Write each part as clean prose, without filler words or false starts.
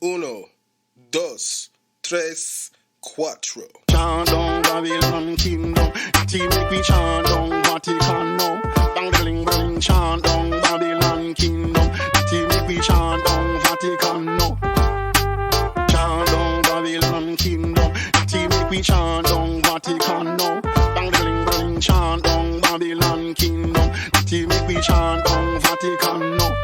Uno, dos, tres, cuatro. Chant down Babylon kingdom, Natty make we chant down Vatican now. Bang bling bling, chant down Babylon kingdom, Natty make we chant down Vatican now. Chant down Babylon kingdom, Natty make we chant down Vatican now. Bang bling bling, chant down Babylon kingdom, Natty make we chant down Vatican now.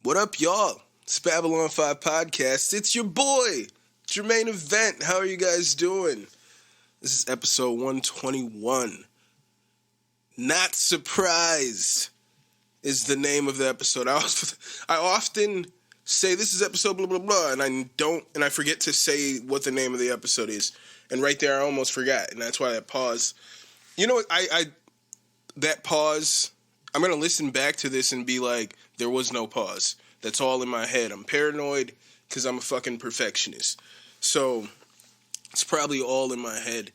What up, y'all? It's Babylon 5 Podcast. It's your boy, Jermaine Event. How are you guys doing? This is episode 121. Not Surprised is the name of the episode. I often say this is episode blah, blah, blah, and I forget to say what the name of the episode is. And right there, I almost forgot, and that's why that pause. You know what, that pause, I'm going to listen back to this and be like, there was no pause. That's all in my head. I'm paranoid because I'm a fucking perfectionist. So, it's probably all in my head.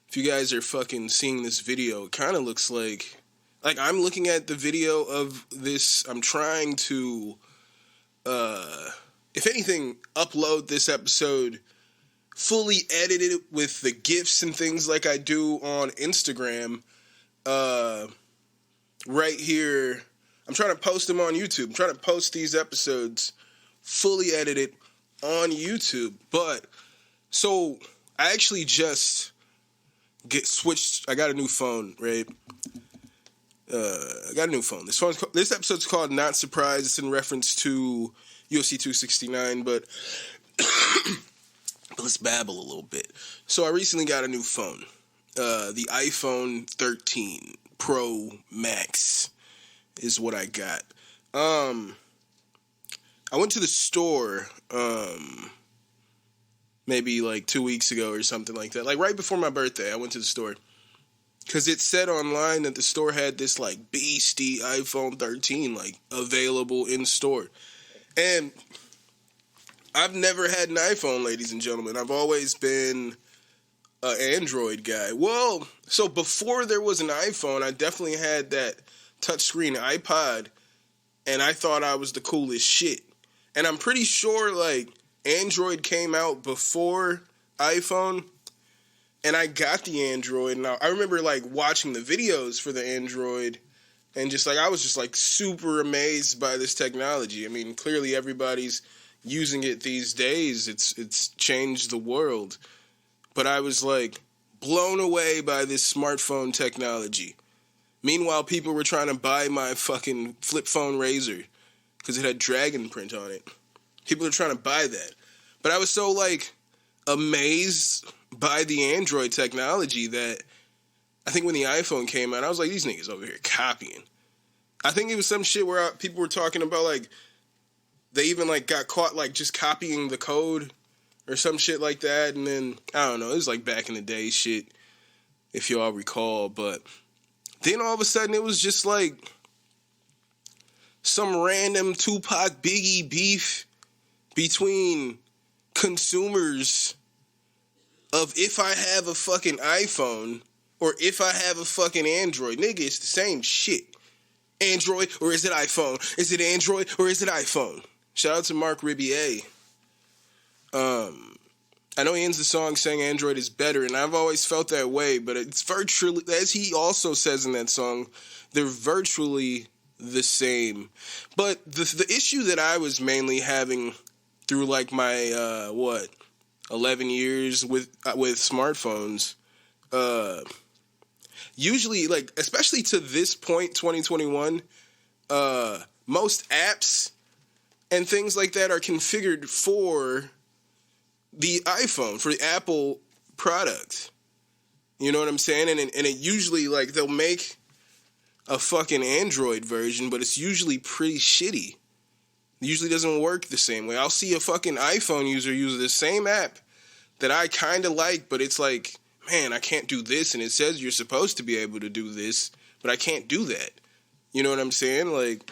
If you guys are fucking seeing this video, it kind of looks like I'm looking at the video of this. I'm trying to, if anything, upload this episode fully edited with the GIFs and things like I do on Instagram. Right here, I'm trying to post them on YouTube. I'm trying to post these episodes fully edited on YouTube. But, so, I actually just switched. I got a new phone, right? I got a new phone. This episode's called Not Surprised. It's in reference to UFC 269, but let's babble a little bit. So I recently got a new phone. The iPhone 13 Pro Max is what I got. I went to the store maybe like 2 weeks ago or something like that. Like right before my birthday, I went to the store. Because it said online that the store had this like beastie iPhone 13 like available in store. And I've never had an iPhone, ladies and gentlemen. I've always been an Android guy. Well, so before there was an iPhone, I definitely had that touchscreen iPod, and I thought I was the coolest shit. And I'm pretty sure, like, Android came out before iPhone, and I got the Android, and I remember, like, watching the videos for the Android, and just, like, I was just, like, super amazed by this technology. I mean, clearly everybody's using it these days. It's changed the world. But I was, like, blown away by this smartphone technology. Meanwhile, people were trying to buy my fucking flip phone Razr because it had dragon print on it. People were trying to buy that. But I was so, like, amazed by the Android technology that I think when the iPhone came out, I was like, these niggas over here copying. I think it was some shit where people were talking about, like, they even, like, got caught, like, just copying the code or some shit like that. And then, I don't know, it was, like, back in the day shit, if you all recall. But then all of a sudden it was just, like, some random Tupac Biggie beef between consumers of if I have a fucking iPhone or if I have a fucking Android. Nigga, it's the same shit. Android or is it iPhone? Is it Android or is it iPhone? Shout out to Mark Ribier. I know he ends the song saying Android is better, and I've always felt that way, but it's virtually, as he also says in that song, they're virtually the same. But the issue that I was mainly having through like my 11 years with smartphones, usually, like, especially to this point, 2021, most apps and things like that are configured for the iPhone, for the Apple product. You know what I'm saying? And it usually, like, they'll make a fucking Android version, but it's usually pretty shitty. It usually doesn't work the same way. I'll see a fucking iPhone user use the same app that I kind of like, but it's like, man, I can't do this, and it says you're supposed to be able to do this, but I can't do that. You know what I'm saying? Like,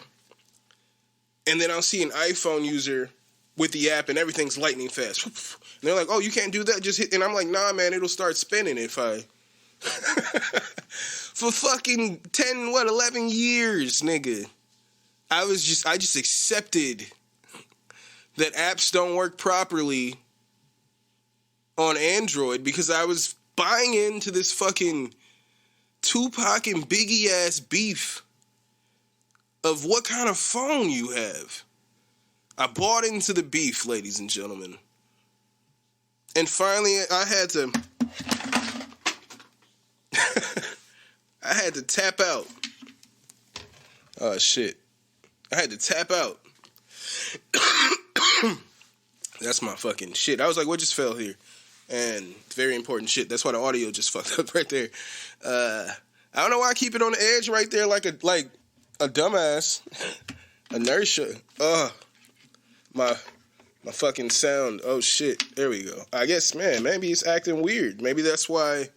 and then I'll see an iPhone user with the app, and everything's lightning fast. And they're like, oh, you can't do that? Just hit. And I'm like, nah, man, it'll start spinning if I... For fucking 11 years, nigga. I just accepted that apps don't work properly on Android because I was buying into this fucking Tupac and Biggie ass beef of what kind of phone you have. I bought into the beef, ladies and gentlemen. And finally, I had to tap out. Oh, shit. I had to tap out. That's my fucking shit. I was like, what just fell here? And it's very important shit. That's why the audio just fucked up right there. I don't know why I keep it on the edge right there like a dumbass. Inertia. My fucking sound. Oh, shit. There we go. I guess, man, maybe it's acting weird. Maybe that's why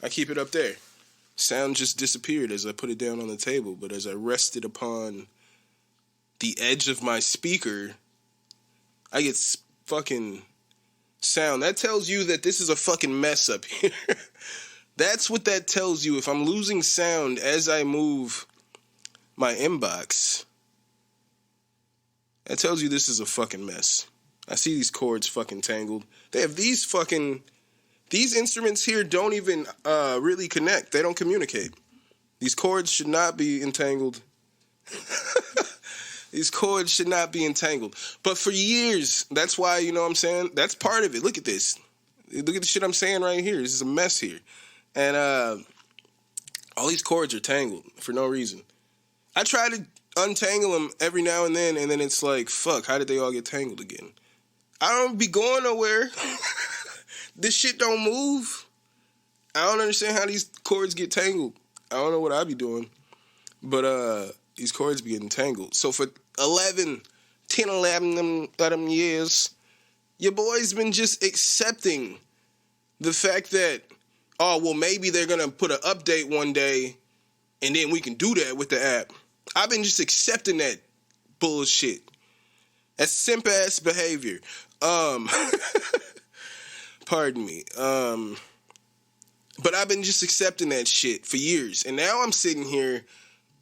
I keep it up there. Sound just disappeared as I put it down on the table. But as I rested upon the edge of my speaker, I get fucking sound. That tells you that this is a fucking mess up here. That's what that tells you. If I'm losing sound as I move my inbox, that tells you this is a fucking mess. I see these cords fucking tangled. They have these instruments here don't even really connect. They don't communicate. These cords should not be entangled. These cords should not be entangled. But for years, that's why, you know what I'm saying? That's part of it. Look at this. Look at the shit I'm saying right here. This is a mess here. And all these cords are tangled for no reason. I try to untangle them every now and then it's like, fuck, how did they all get tangled again? I don't be going nowhere. This shit don't move. I don't understand how these cords get tangled. I don't know what I be doing. But these cords be getting tangled. So for 11 years, your boy's been just accepting the fact that, oh, well, maybe they're going to put an update one day and then we can do that with the app. I've been just accepting that bullshit. That's simp-ass behavior. Pardon me. But I've been just accepting that shit for years. And now I'm sitting here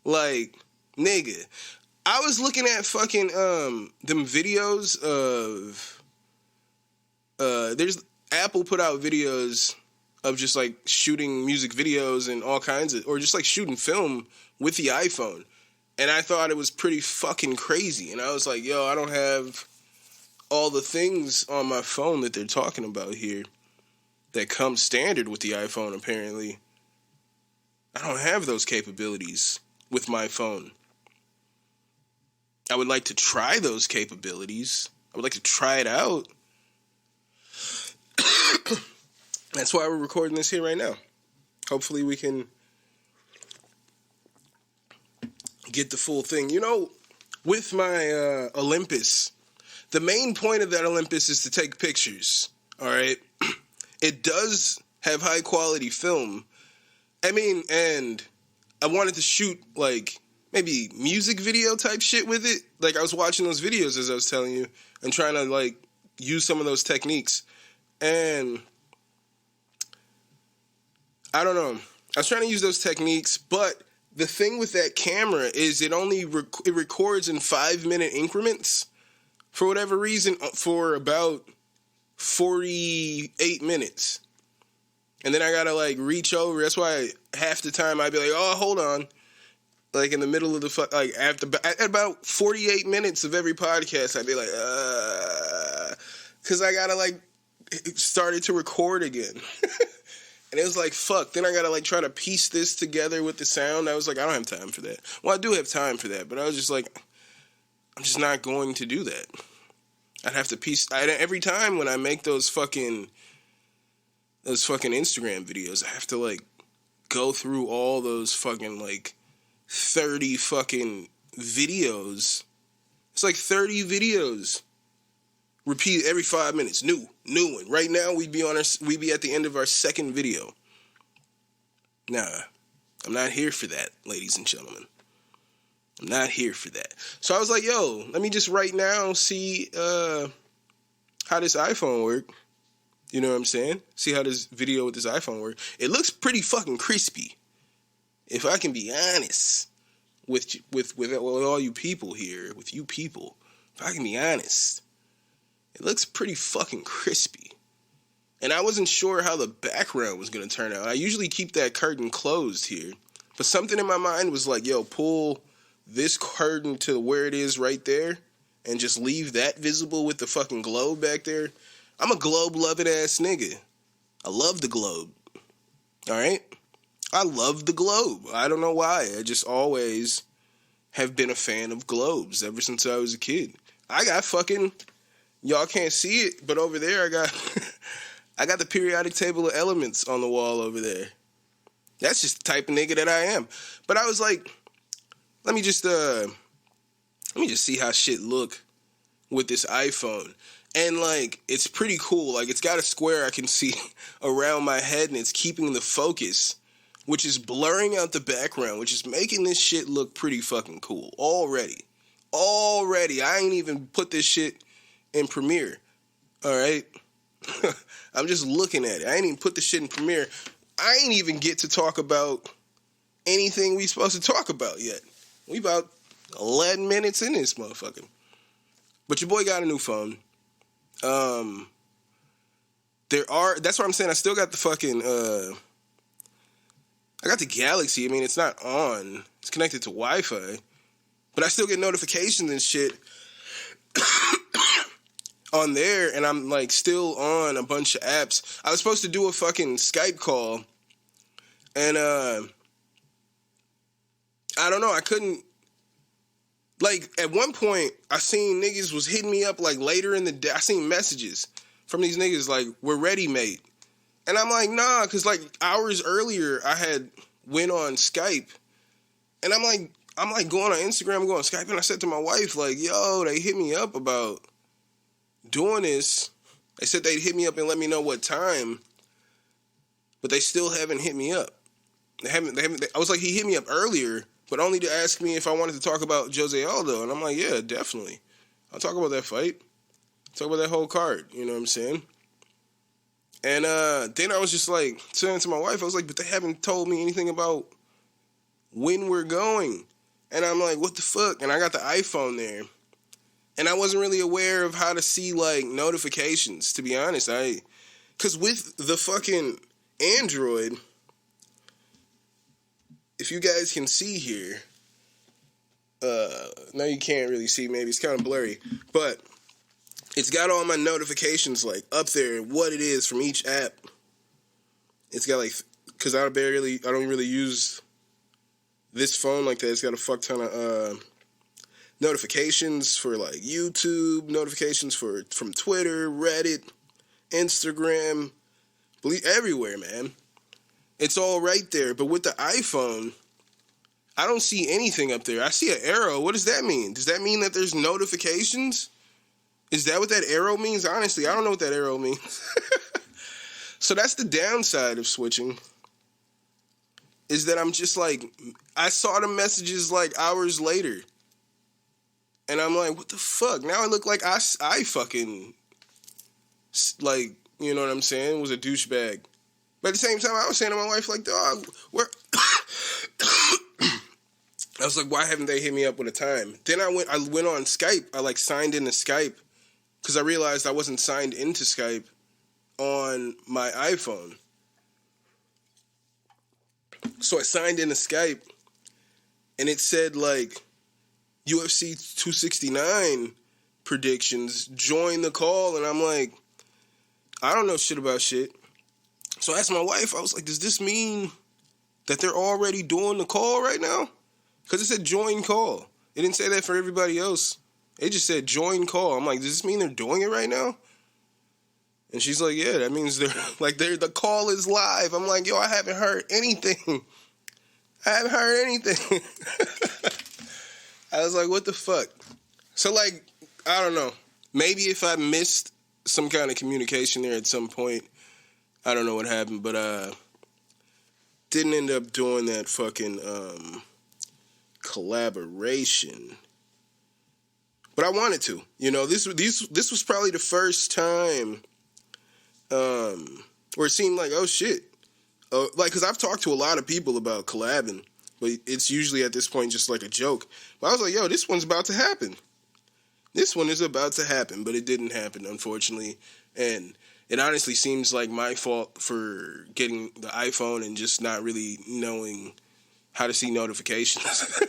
like, nigga, I was looking at fucking them videos of there's Apple put out videos of just like shooting music videos and all kinds of, or just like shooting film with the iPhone. And I thought it was pretty fucking crazy. And I was like, yo, I don't have all the things on my phone that they're talking about here that come standard with the iPhone, apparently. I don't have those capabilities with my phone. I would like to try those capabilities. I would like to try it out. That's why we're recording this here right now. Hopefully we can get the full thing. You know, with my Olympus, the main point of that Olympus is to take pictures, all right? It does have high quality film. I mean, and I wanted to shoot like maybe music video type shit with it. Like I was watching those videos as I was telling you and trying to like use some of those techniques. And I don't know. I was trying to use those techniques, but the thing with that camera is it only it records in 5-minute increments for whatever reason for about 48 minutes. And then I gotta like reach over. That's why half the time I'd be like, oh, hold on. Like in the middle of the like at about 48 minutes of every podcast, I'd be like, because I gotta like started to record again. And it was like, fuck. Then I gotta like try to piece this together with the sound. I was like, I don't have time for that. Well, I do have time for that, but I was just like, I'm just not going to do that. I'd have to every time when I make those fucking Instagram videos, I have to like go through all those fucking like 30 fucking videos. It's like 30 videos. Repeat every 5 minutes. New one. Right now we'd be at the end of our second video. Nah, I'm not here for that, ladies and gentlemen. I'm not here for that. So I was like, yo, let me just right now see how this iPhone work. You know what I'm saying? See how this video with this iPhone work. It looks pretty fucking crispy. If I can be honest with all you people here, with you people, if I can be honest, it looks pretty fucking crispy. And I wasn't sure how the background was going to turn out. I usually keep that curtain closed here. But something in my mind was like, yo, pull this curtain to where it is right there and just leave that visible with the fucking globe back there. I'm a globe-loving ass nigga. I love the globe. All right? I love the globe. I don't know why. I just always have been a fan of globes ever since I was a kid. I got fucking, y'all can't see it, but over there I got I got the periodic table of elements on the wall over there. That's just the type of nigga that I am. But I was like, let me just see how shit look with this iPhone. And like, it's pretty cool. Like, it's got a square I can see around my head, and it's keeping the focus, which is blurring out the background, which is making this shit look pretty fucking cool already. I ain't even put this shit in Premiere. All right? I'm just looking at it. I ain't even put the shit in Premiere. I ain't even get to talk about anything we supposed to talk about yet. We about 11 minutes in this motherfucker. But your boy got a new phone. That's what I'm saying. I still got the fucking, I got the Galaxy. I mean, it's not on. It's connected to Wi-Fi. But I still get notifications and shit on there, and I'm like still on a bunch of apps. I was supposed to do a fucking Skype call, and I don't know, I couldn't. Like, at one point, I seen niggas was hitting me up like later in the day. I seen messages from these niggas like, we're ready, mate. And I'm like, nah, because like hours earlier I had went on Skype, and I'm like going on Instagram, going on Skype, and I said to my wife, like, yo, they hit me up about doing this. They said they'd hit me up and let me know what time, but they still haven't hit me up. They haven't. I was like, he hit me up earlier, but only to ask me if I wanted to talk about Jose Aldo, and I'm like, yeah, definitely. I'll talk about that fight. Talk about that whole card. You know what I'm saying? And then I was just like saying to my wife, I was like, but they haven't told me anything about when we're going. And I'm like, what the fuck? And I got the iPhone there. And I wasn't really aware of how to see, like, notifications, to be honest. Because with the fucking Android, if you guys can see here, no, you can't really see, maybe. It's kind of blurry. But it's got all my notifications, like, up there, what it is from each app. It's got, like, because I don't really use this phone like that. It's got a fuck ton of notifications for like YouTube, notifications from Twitter, Reddit, Instagram, everywhere, man. It's all right there. But with the iPhone, I don't see anything up there. I see an arrow. What does that mean? Does that mean that there's notifications? Is that what that arrow means? Honestly, I don't know what that arrow means. So that's the downside of switching. Is that I'm just like, I saw the messages like hours later. And I'm like, what the fuck? Now I look like I fucking, like, you know what I'm saying, was a douchebag. But at the same time, I was saying to my wife, like, dog, where... I was like, why haven't they hit me up with a time? Then I went on Skype. I, like, signed into Skype because I realized I wasn't signed into Skype on my iPhone. So I signed into Skype, and it said, like, UFC 269 predictions, join the call, and I'm like, I don't know shit about shit. So I asked my wife, I was like, does this mean that they're already doing the call right now? Because it said join call. It didn't say that for everybody else. It just said join call. I'm like, does this mean they're doing it right now? And she's like, yeah, that means the call is live. I'm like, yo, I haven't heard anything. I was like, what the fuck? So, like, I don't know. Maybe if I missed some kind of communication there at some point, I don't know what happened, but didn't end up doing that fucking collaboration. But I wanted to. You know, this was probably the first time where it seemed like, oh, shit. Like, because I've talked to a lot of people about collabing, but it's usually at this point just like a joke. But I was like, yo, this one's about to happen. This one is about to happen, but it didn't happen, unfortunately. And it honestly seems like my fault for getting the iPhone and just not really knowing how to see notifications.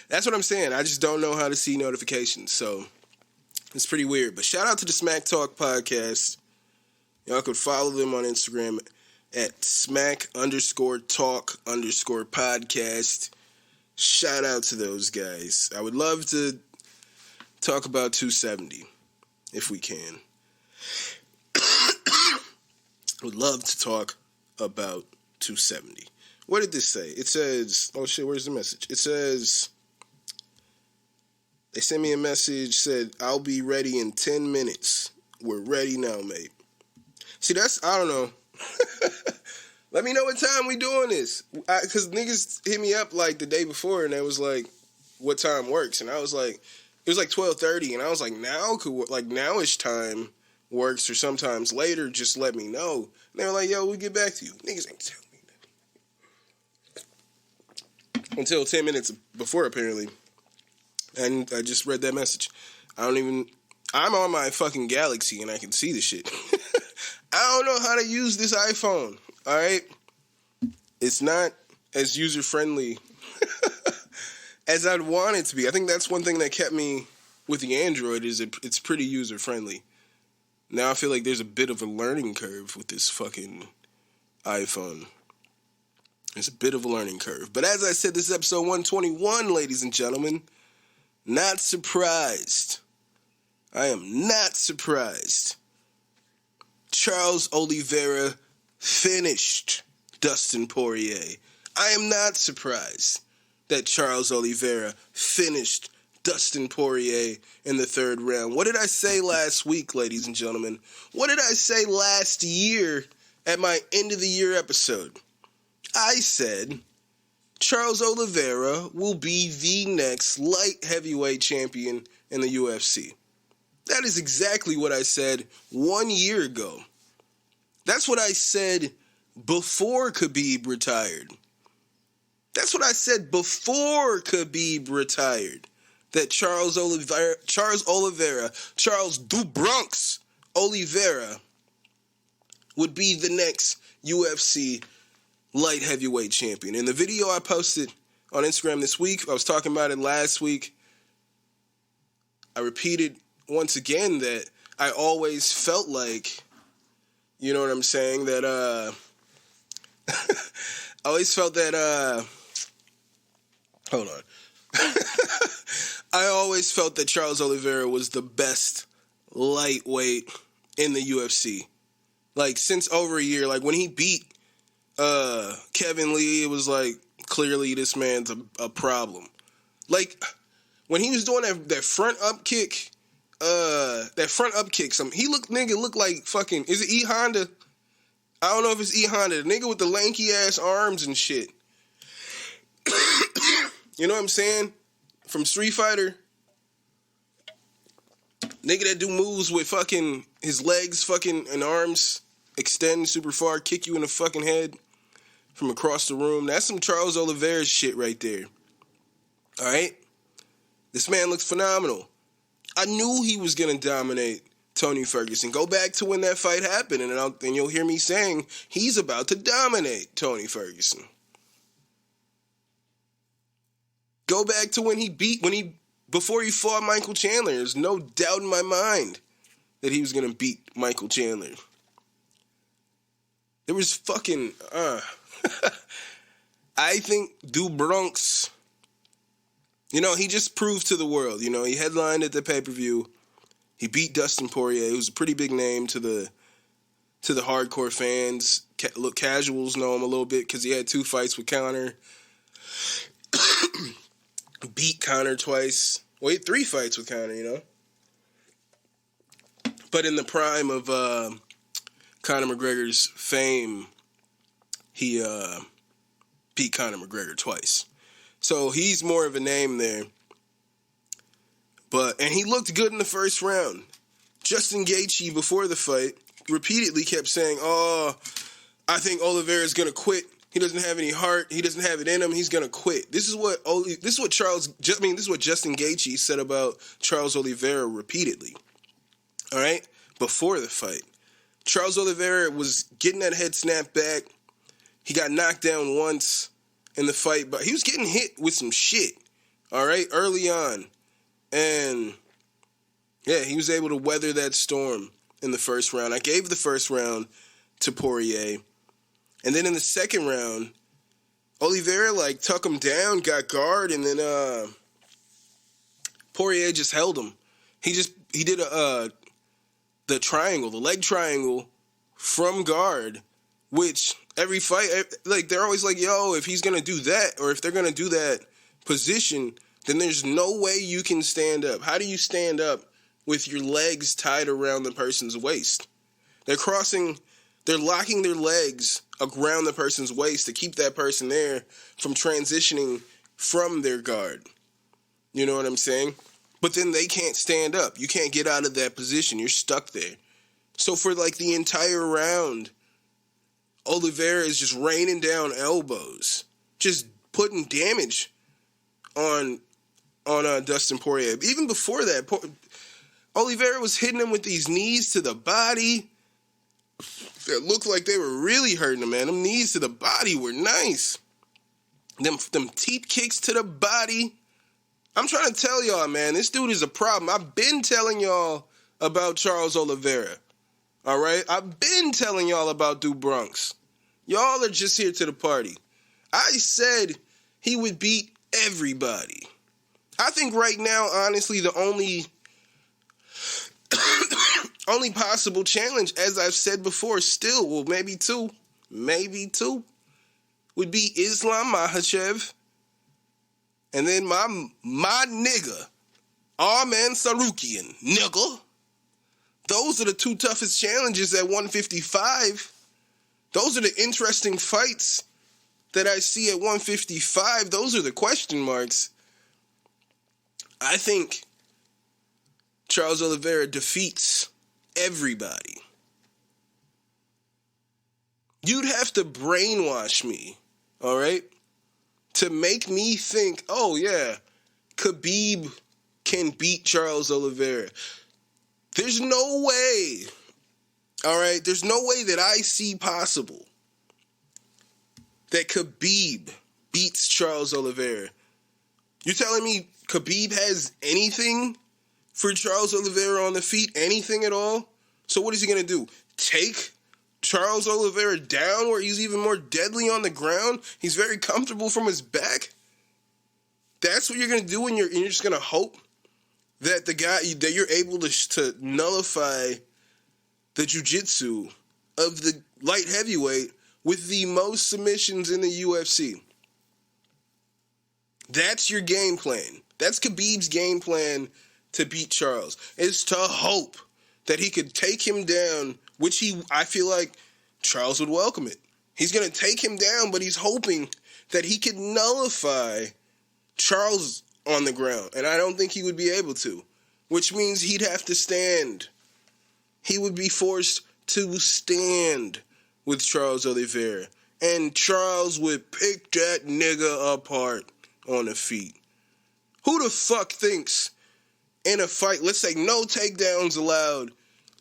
That's what I'm saying. I just don't know how to see notifications. So it's pretty weird. But shout out to the Smack Talk podcast. Y'all could follow them on Instagram at smack_talk_podcast. Shout out to those guys. I would love to talk about 270 if we can. Would love to talk about 270. What did this say? It says, oh shit, where's the message? It says, they sent me a message, said, I'll be ready in 10 minutes. We're ready now, mate. See, I don't know. Let me know what time we doing this. Because niggas hit me up like the day before and they was like, what time works? And I was like, it was like 12:30. And I was like, nowish time works, or sometimes later, just let me know. And they were like, yo, we'll get back to you. Niggas ain't telling me that. Until 10 minutes before, apparently. And I just read that message. I'm on my fucking Galaxy and I can see the shit. I don't know how to use this iPhone, alright? It's not as user-friendly as I'd want it to be. I think that's one thing that kept me with the Android, is it's pretty user-friendly. Now I feel like there's a bit of a learning curve with this fucking iPhone. There's a bit of a learning curve. But as I said, this is episode 121, ladies and gentlemen. Not surprised. I am not surprised. Charles Olivera finished Dustin Poirier. I am not surprised that Charles Olivera finished Dustin Poirier in the third round. What did I say last week, ladies and gentlemen? What did I say last year at my end of the year episode? I said Charles Olivera will be the next light heavyweight champion in the UFC. That is exactly what I said 1 year ago. That's what I said before Khabib retired. That's what I said before Khabib retired. That Charles Du Bronx Olivera would be the next UFC light heavyweight champion. In the video I posted on Instagram this week, I was talking about it last week. I repeated once again that I always felt like, you know what I'm saying, that I always felt that hold on. I always felt that Charles Olivera was the best lightweight in the UFC. Like, since over a year, like when he beat Kevin Lee, it was like, clearly this man's a problem. Like, when he was doing that front up kick, he looked like fucking, is it E Honda? I don't know if it's E Honda. The nigga with the lanky ass arms and shit. You know what I'm saying? From Street Fighter. Nigga that do moves with fucking his legs fucking and arms extend super far, kick you in the fucking head from across the room. That's some Charles Oliveira shit right there. Alright? This man looks phenomenal. I knew he was going to dominate Tony Ferguson. Go back to when that fight happened, and you'll hear me saying he's about to dominate Tony Ferguson. Go back to before he fought Michael Chandler. There's no doubt in my mind that he was going to beat Michael Chandler. There was fucking, I think Du Bronx, he just proved to the world. He headlined at the pay-per-view. He beat Dustin Poirier, who's a pretty big name to the hardcore fans. Casuals know him a little bit because he had 2 fights with Conor. Beat Conor twice. Well, he had 3 fights with Conor, But in the prime of Conor McGregor's fame, he beat Conor McGregor twice. So he's more of a name there. And he looked good in the first round. Justin Gaethje, before the fight, repeatedly kept saying, I think Oliveira's going to quit He doesn't have any heart. He doesn't have it in him. He's gonna quit. This is what Justin Gaethje said about Charles Olivera repeatedly. All right, before the fight, Charles Olivera was getting that head snapped back. He got knocked down once in the fight, but he was getting hit with some shit. All right, early on, and yeah, he was able to weather that storm in the first round. I gave the first round to Poirier. And then in the second round, Olivera, tock him down, got guard, and then Poirier just held him. He did the leg triangle from guard, which every fight, they're always like, yo, if he's going to do that, or if they're going to do that position, then there's no way you can stand up. How do you stand up with your legs tied around the person's waist? They're locking their legs around the person's waist to keep that person there from transitioning from their guard. You know what I'm saying? But then they can't stand up. You can't get out of that position. You're stuck there. So for the entire round, Olivera is just raining down elbows, just putting damage on Dustin Poirier. Even before that, Olivera was hitting him with these knees to the body that looked like they were really hurting him, man. Them knees to the body were nice. Them teep kicks to the body. I'm trying to tell y'all, man, this dude is a problem. I've been telling y'all about Charles Olivera. All right? I've been telling y'all about Du Bronx. Y'all are just here to the party. I said he would beat everybody. I think right now, honestly, the only possible challenge, as I've said before, still, well, maybe two, would be Islam Makhachev, and then my nigga, Arman Sarukian, nigga. Those are the two toughest challenges at 155. Those are the interesting fights that I see at 155. Those are the question marks. I think Charles Olivera defeats everybody. You'd have to brainwash me, all right, to make me think, oh yeah, Khabib can beat Charles Olivera. There's no way, all right, there's no way that I see possible that Khabib beats Charles Olivera. You're telling me Khabib has anything for Charles Olivera on the feet? Anything at all? So what is he going to do? Take Charles Olivera down where he's even more deadly on the ground? He's very comfortable from his back? That's what you're going to do, and you're just going to hope that that you're able to nullify the jiu-jitsu of the light heavyweight with the most submissions in the UFC. That's your game plan. That's Khabib's game plan to beat Charles, is to hope that he could take him down, which I feel like Charles would welcome it. He's going to take him down, but he's hoping that he could nullify Charles on the ground, and I don't think he would be able to, which means he'd have to stand. He would be forced to stand with Charles Olivera, and Charles would pick that nigga apart on the feet. Who the fuck thinks in a fight, let's say no takedowns allowed,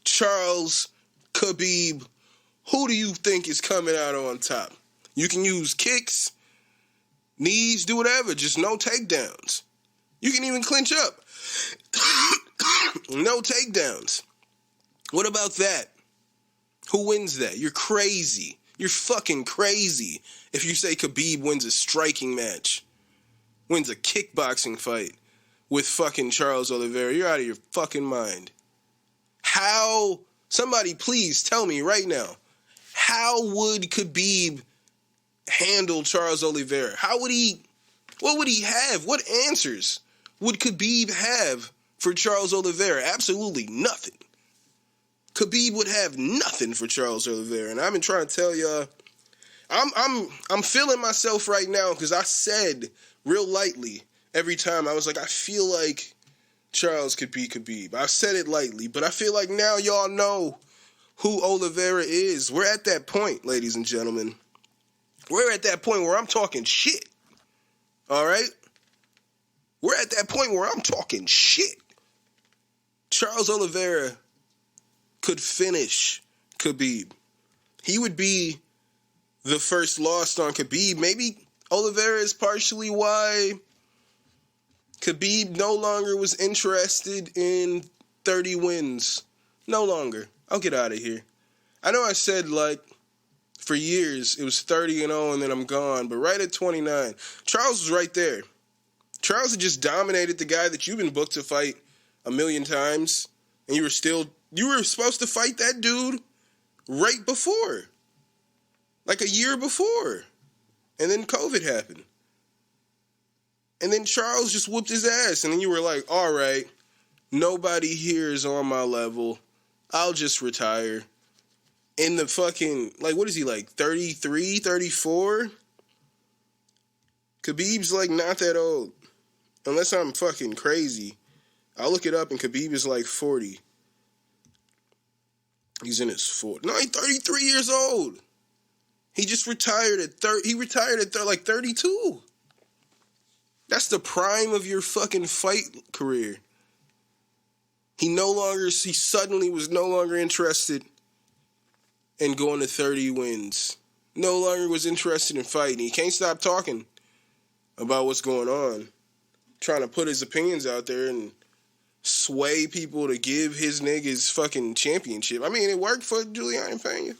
Charles, Khabib, who do you think is coming out on top? You can use kicks, knees, do whatever, just no takedowns. You can even clinch up. No takedowns. What about that? Who wins that? You're crazy. You're fucking crazy if you say Khabib wins a striking match, wins a kickboxing fight with fucking Charles Olivera. You're out of your fucking mind. How? Somebody please tell me right now. How would Khabib handle Charles Olivera? What would he have? What answers would Khabib have for Charles Olivera? Absolutely nothing. Khabib would have nothing for Charles Olivera. And I've been trying to tell y'all, I'm feeling myself right now because I said real lightly every time, I was like, I feel like Charles could beat Khabib. I said it lightly, but I feel like now y'all know who Olivera is. We're at that point, ladies and gentlemen. We're at that point where I'm talking shit. All right? We're at that point where I'm talking shit. Charles Olivera could finish Khabib. He would be the first loss on Khabib. Maybe Olivera is partially why Khabib no longer was interested in 30 wins. No longer. I'll get out of here. I know I said, like, for years it was 30-0 and then I'm gone, but right at 29, Charles was right there. Charles had just dominated the guy that you've been booked to fight a million times, and you were supposed to fight that dude right before. Like a year before. And then COVID happened. And then Charles just whooped his ass, and then you were like, all right, nobody here is on my level. I'll just retire. In the fucking, like, what is he, like, 33, 34? Khabib's, like, not that old. Unless I'm fucking crazy. I'll look it up, and Khabib is, like, 40. He's in his 40s. No, he's 33 years old. He just retired at 30. He retired at, like, 32. That's the prime of your fucking fight career. He suddenly was no longer interested in going to 30 wins. No longer was interested in fighting. He can't stop talking about what's going on. Trying to put his opinions out there and sway people to give his niggas fucking championship. I mean, it worked for Juliana Pena.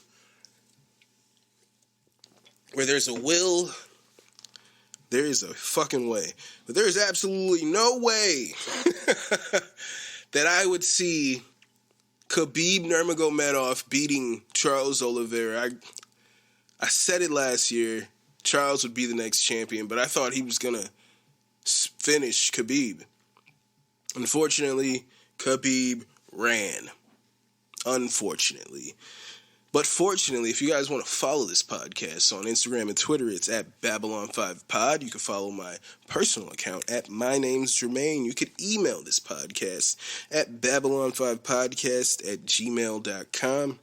Where there's a will, there is a fucking way. But there is absolutely no way that I would see Khabib Nurmagomedov beating Charles Olivera. I said it last year. Charles would be the next champion, but I thought he was going to finish Khabib. Unfortunately, Khabib ran. Unfortunately. But fortunately, if you guys want to follow this podcast on Instagram and Twitter, it's at Babylon5Pod. You can follow my personal account at My Name's Jermaine. You could email this podcast at Babylon5Podcast@gmail.com.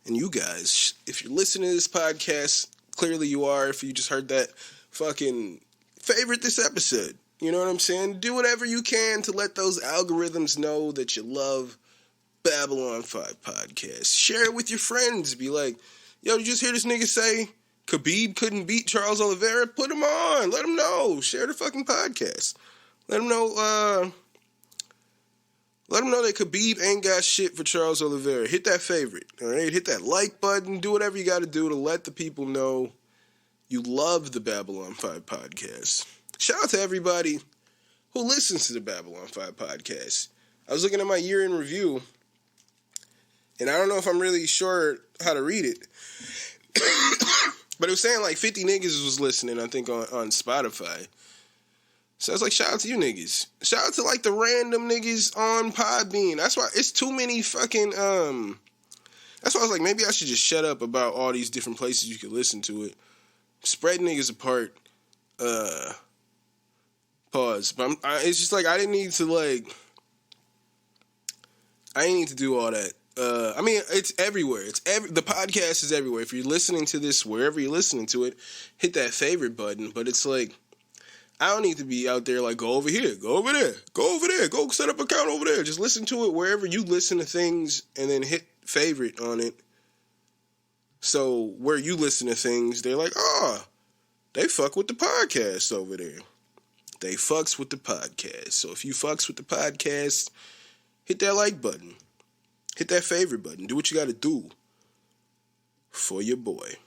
And you guys, if you're listening to this podcast, clearly you are. If you just heard that, fucking favorite this episode. You know what I'm saying? Do whatever you can to let those algorithms know that you love Babylon 5 Podcast. Share it with your friends. Be like, yo, did you just hear this nigga say Khabib couldn't beat Charles Olivera? Put him on. Let him know. Share the fucking podcast. Let him know, that Khabib ain't got shit for Charles Olivera. Hit that favorite. All right? Hit that like button. Do whatever you got to do to let the people know you love the Babylon 5 Podcast. Shout out to everybody who listens to the Babylon 5 Podcast. I was looking at my year in review, and I don't know if I'm really sure how to read it. But it was saying like 50 niggas was listening, I think, on Spotify. So I was like, shout out to you niggas. Shout out to like the random niggas on Podbean. That's why it's too many fucking, that's why I was like, maybe I should just shut up about all these different places you could listen to it. Spread niggas apart. Pause. But it's just like, I didn't need to do all that. I mean, it's everywhere. The podcast is everywhere. If you're listening to this, wherever you're listening to it, hit that favorite button. But it's like, I don't need to be out there like, go over here, go over there, go over there, go set up an account over there. Just listen to it wherever you listen to things and then hit favorite on it. So where you listen to things, they're like, they fuck with the podcast over there. They fucks with the podcast. So if you fucks with the podcast, hit that like button. Hit that favorite button. Do what you got to do for your boy.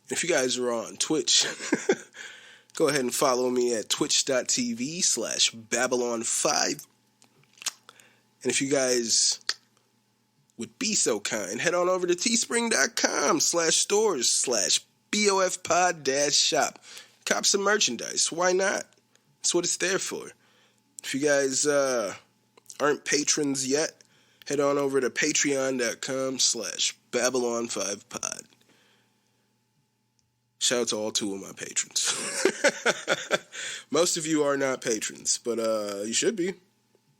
If you guys are on Twitch, go ahead and follow me at twitch.tv/Babylon5. And if you guys would be so kind, head on over to teespring.com/stores/BOFpod-shop. Cop some merchandise. Why not? That's what it's there for. If you guys aren't patrons yet, head on over to patreon.com/Babylon5Pod. Shout out to all two of my patrons. Most of you are not patrons, but you should be.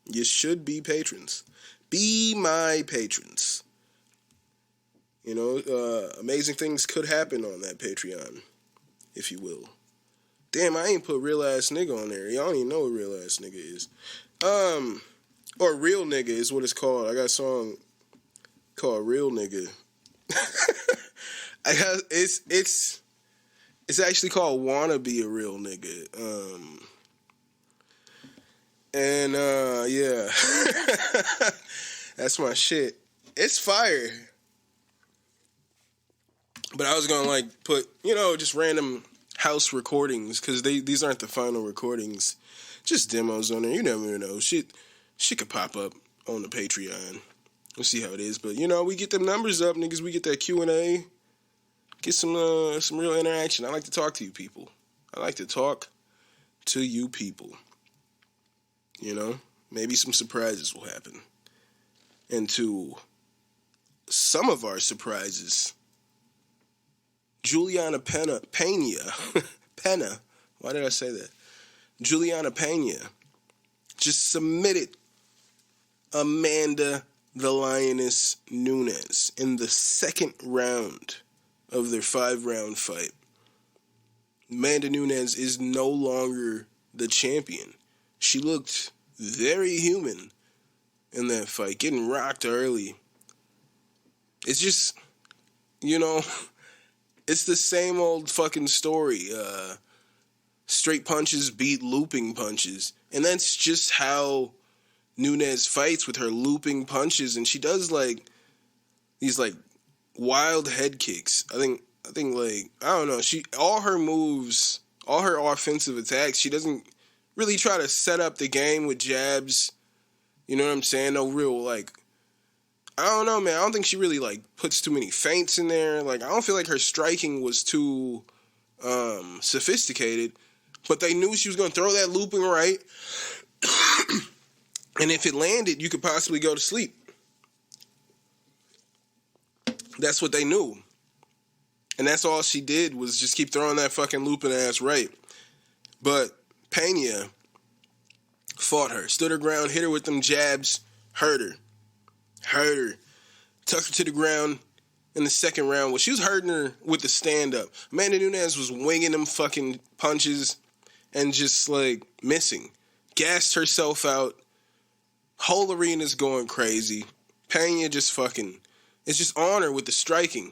You should be patrons. Be my patrons. Amazing things could happen on that Patreon, if you will. Damn, I ain't put real ass nigga on there. Y'all don't even know what real ass nigga is. Or real nigga is what it's called. I got a song called Real Nigga. It's actually called Wanna Be a Real Nigga. Yeah. That's my shit. It's fire. But I was gonna put, just random house recordings, because these aren't the final recordings. Just demos on there. You never know. Shit could pop up on the Patreon. We'll see how it is. But, we get them numbers up, niggas. We get that Q&A. Get some real interaction. I like to talk to you people. I like to talk to you people. Maybe some surprises will happen. And to some of our surprises, Juliana Pena. Why did I say that? Juliana Pena just submitted Amanda the Lioness Nunes in the second round of their 5-round fight. Amanda Nunes is no longer the champion. She looked very human in that fight, getting rocked early. It's just, it's the same old fucking story. Straight punches beat looping punches. And that's just how Nunes fights, with her looping punches. And she does these wild head kicks. I think I don't know. All her moves, all her offensive attacks, she doesn't really try to set up the game with jabs. You know what I'm saying? No real I don't know, man. I don't think she really puts too many feints in there. I don't feel like her striking was too sophisticated. But they knew she was going to throw that looping right. And if it landed, you could possibly go to sleep. That's what they knew. And that's all she did, was just keep throwing that fucking looping ass right. But Pena fought her, stood her ground, hit her with them jabs, hurt her, tucked her to the ground in the second round. Well, she was hurting her with the stand-up. Amanda Nunes was winging them fucking punches and just missing. Gassed herself out. Whole arena's going crazy. Pena just fucking, it's just on her with the striking.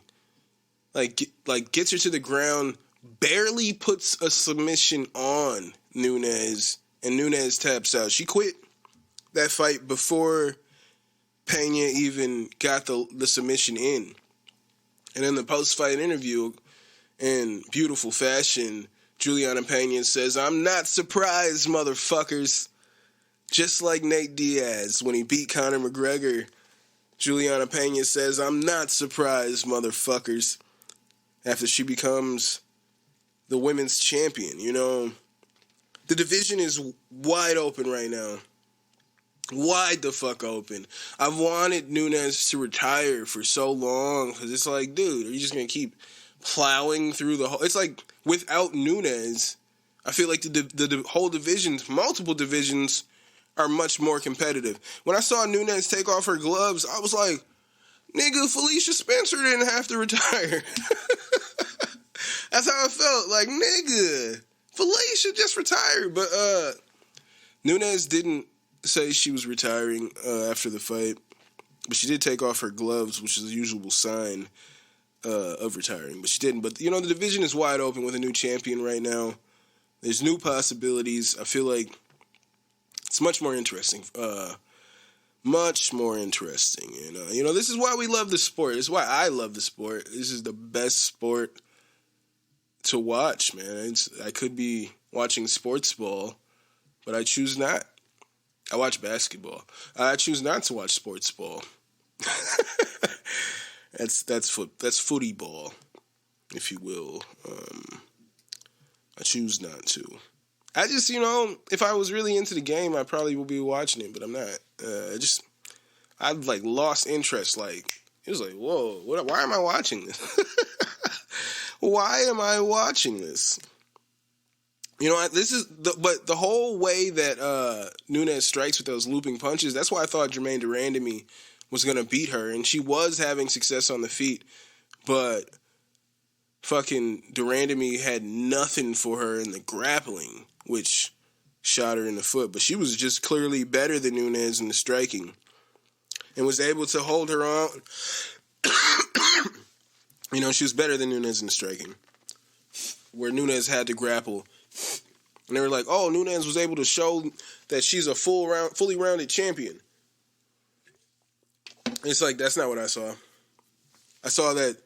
Gets her to the ground, barely puts a submission on Nunes, and Nunes taps out. She quit that fight before Pena even got the submission in. And in the post-fight interview, in beautiful fashion, Juliana Pena says, "I'm not surprised, motherfuckers." Just like Nate Diaz when he beat Conor McGregor, Juliana Pena says, "I'm not surprised, motherfuckers," after she becomes the women's champion. The division is wide open right now. Wide the fuck open. I've wanted Nunes to retire for so long, because it's dude, are you just going to keep plowing through the whole... It's without Nunes, I feel like the whole divisions, multiple divisions, are much more competitive. When I saw Nunes take off her gloves, I was like, nigga, Felicia Spencer didn't have to retire. That's how I felt. Nigga, Felicia just retired. But Nunes didn't say she was retiring after the fight. But she did take off her gloves, which is the usual sign of retiring. But she didn't. But, the division is wide open with a new champion right now. There's new possibilities. I feel like it's much more interesting. Much more interesting, this is why we love the sport. This is why I love the sport. This is the best sport to watch, man. I could be watching sports ball, but I choose not. I watch basketball. I choose not to watch sports ball. That's footy ball, if you will. I choose not to. I just, if I was really into the game, I probably would be watching it, but I'm not. I've lost interest. It was whoa, why am I watching this? Why am I watching this? This is but the whole way that Nunes strikes with those looping punches, that's why I thought Jermaine Durandamy was going to beat her, and she was having success on the feet, but fucking de Randamie had nothing for her in the grappling, which shot her in the foot. But she was just clearly better than Nunes in the striking and was able to hold her on. You know, she was better than Nunes in the striking, where Nunes had to grapple. And they were like, oh, Nunes was able to show that she's a fully rounded champion. It's like, that's not what I saw. I saw that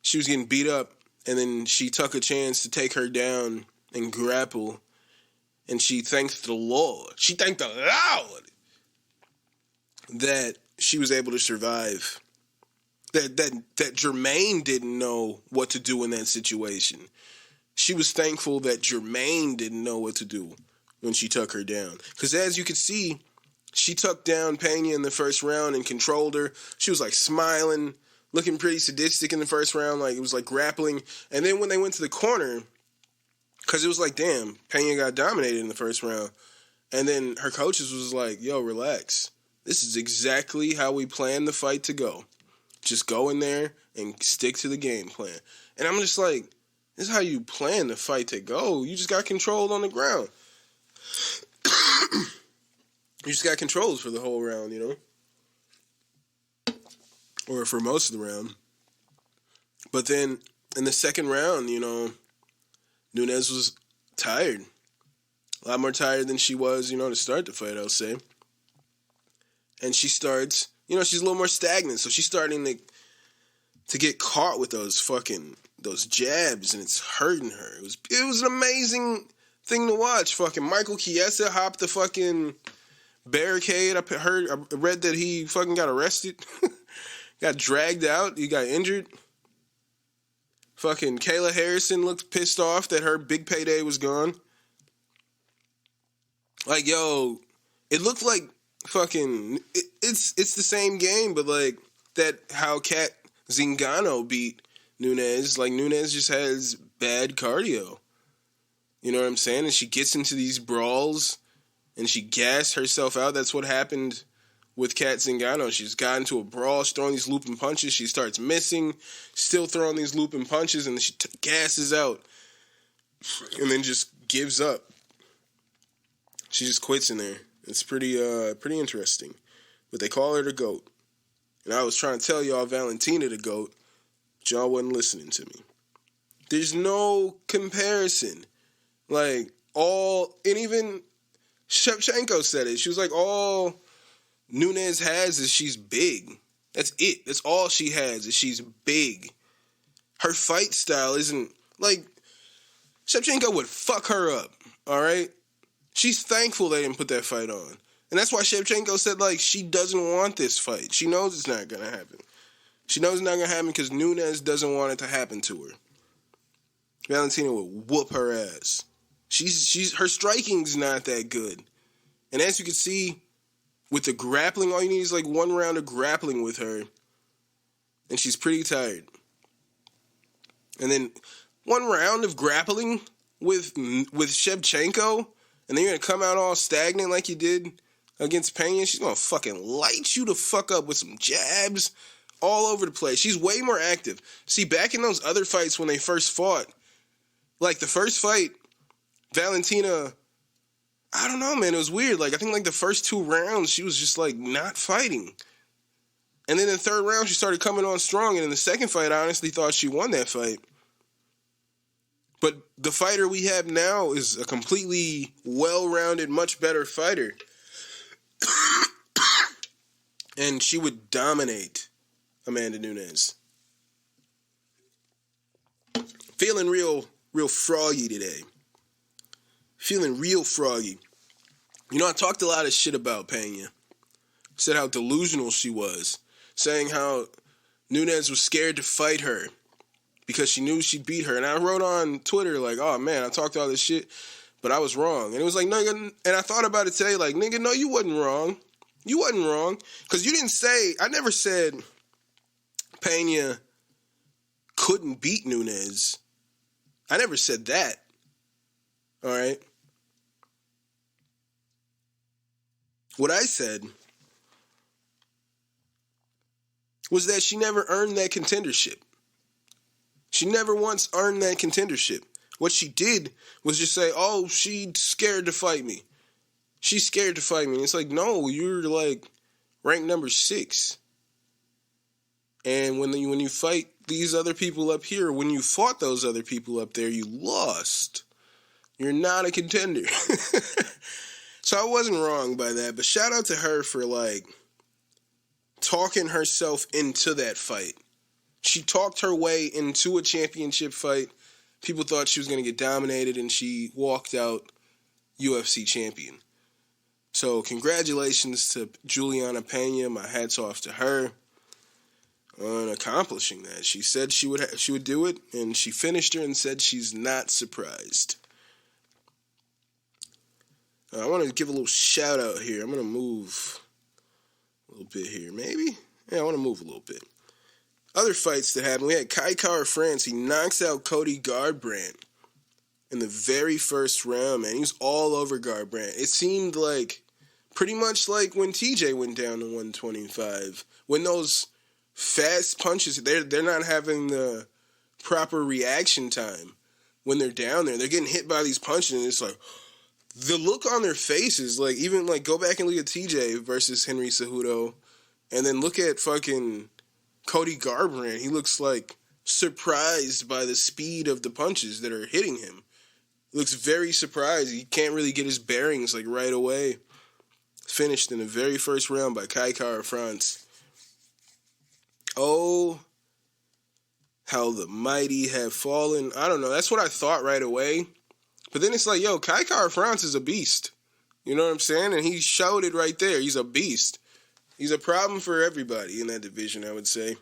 she was getting beat up, and then she took a chance to take her down and grapple, and she thanked the Lord. She thanked the Lord that she was able to survive. That Jermaine didn't know what to do in that situation. She was thankful that Jermaine didn't know what to do when she took her down. Because as you could see, she took down Pena in the first round and controlled her. She was like smiling, looking pretty sadistic in the first round. Like it was like grappling. And then when they went to the corner, because it was like, damn, Pena got dominated in the first round. And then her coaches was like, yo, relax. This is exactly how we planned the fight to go. Just go in there and stick to the game plan. And I'm just like, this is how you plan the fight to go. You just got controlled on the ground. You just got controls for the whole round, you know? Or for most of the round. But then in the second round, you know, Nunes was tired. A lot more tired than she was, you know, to start the fight, I'll say. And she starts, you know, she's a little more stagnant. So she's starting to get caught with those jabs, and it's hurting her. It was an amazing thing to watch. Fucking Michael Chiesa hopped the fucking barricade. I read that he fucking got arrested. Got dragged out. He got injured. Fucking Kayla Harrison looked pissed off that her big payday was gone. Like, yo, it looked like fucking it's the same game, but like that how Kat Zingano beat Nunes. Like, Nunes just has bad cardio. You know what I'm saying? And she gets into these brawls and she gassed herself out. That's what happened with Kat Zingano. She's got into a brawl. She's throwing these looping punches. She starts missing, still throwing these looping punches, and then she gasses out and then just gives up. She just quits in there. It's pretty interesting. But they call her the GOAT. And I was trying to tell y'all Valentina the GOAT, but y'all wasn't listening to me. There's no comparison. Like, and even Shevchenko said it. She was like, all Nunes has is she's big. That's it. That's all she has is she's big. Her fight style isn't, like, Shevchenko would fuck her up, all right? She's thankful they didn't put that fight on. And that's why Shevchenko said, like, she doesn't want this fight. She knows it's not going to happen. She knows it's not going to happen because Nunes doesn't want it to happen to her. Valentina would whoop her ass. Her striking's not that good. And as you can see, with the grappling, all you need is like one round of grappling with her. And she's pretty tired. And then one round of grappling with Shevchenko, and then you're going to come out all stagnant like you did against Pena. She's going to fucking light you the fuck up with some jabs all over the place. She's way more active. See, back in those other fights when they first fought, like the first fight, Valentina, I don't know, man. It was weird. Like, I think like the first 2 rounds, she was just like not fighting. And then in the third round, she started coming on strong. And in the second fight, I honestly thought she won that fight. But the fighter we have now is a completely well-rounded, much better fighter. And she would dominate Amanda Nunes. Feeling real froggy today. Feeling real froggy. You know, I talked a lot of shit about Pena. Said how delusional she was. Saying how Nunes was scared to fight her because she knew she beat her. And I wrote on Twitter, like, oh, man, I talked all this shit, but I was wrong. And it was like, nigga, and I thought about it today, like, nigga, no, you wasn't wrong. You wasn't wrong. Because you didn't say, I never said Pena couldn't beat Nunes. I never said that. All right? What I said was that she never earned that contendership. She never once earned that contendership. What she did was just say, oh, she's scared to fight me. She's scared to fight me. And it's like, no, you're like ranked number 6. And when you fight these other people up here, when you fought those other people up there, you lost. You're not a contender. So I wasn't wrong by that. But shout out to her for like talking herself into that fight. She talked her way into a championship fight. People thought she was going to get dominated, and she walked out UFC champion. So congratulations to Juliana Pena. My hat's off to her on accomplishing that. She said she would do it, and she finished her and said she's not surprised. I want to give a little shout out here. I'm going to move a little bit here, maybe? Yeah, I want to move a little bit. Other fights that happened, we had Kai Kara-France. He knocks out Cody Garbrandt in the very first round, man. He was all over Garbrandt. It seemed like pretty much like when TJ went down to 125. When those fast punches, they're not having the proper reaction time when they're down there. They're getting hit by these punches, and it's like the look on their faces, like even like go back and look at TJ versus Henry Cejudo, and then look at fucking Cody Garbrandt. He looks like surprised by the speed of the punches that are hitting him. He looks very surprised. He can't really get his bearings like right away. Finished in the very first round by Kai Kara-France. Oh, how the mighty have fallen. I don't know. That's what I thought right away. But then it's like, yo, Kai Kara-France is a beast. You know what I'm saying? And he showed it right there. He's a beast. He's a problem for everybody in that division, I would say.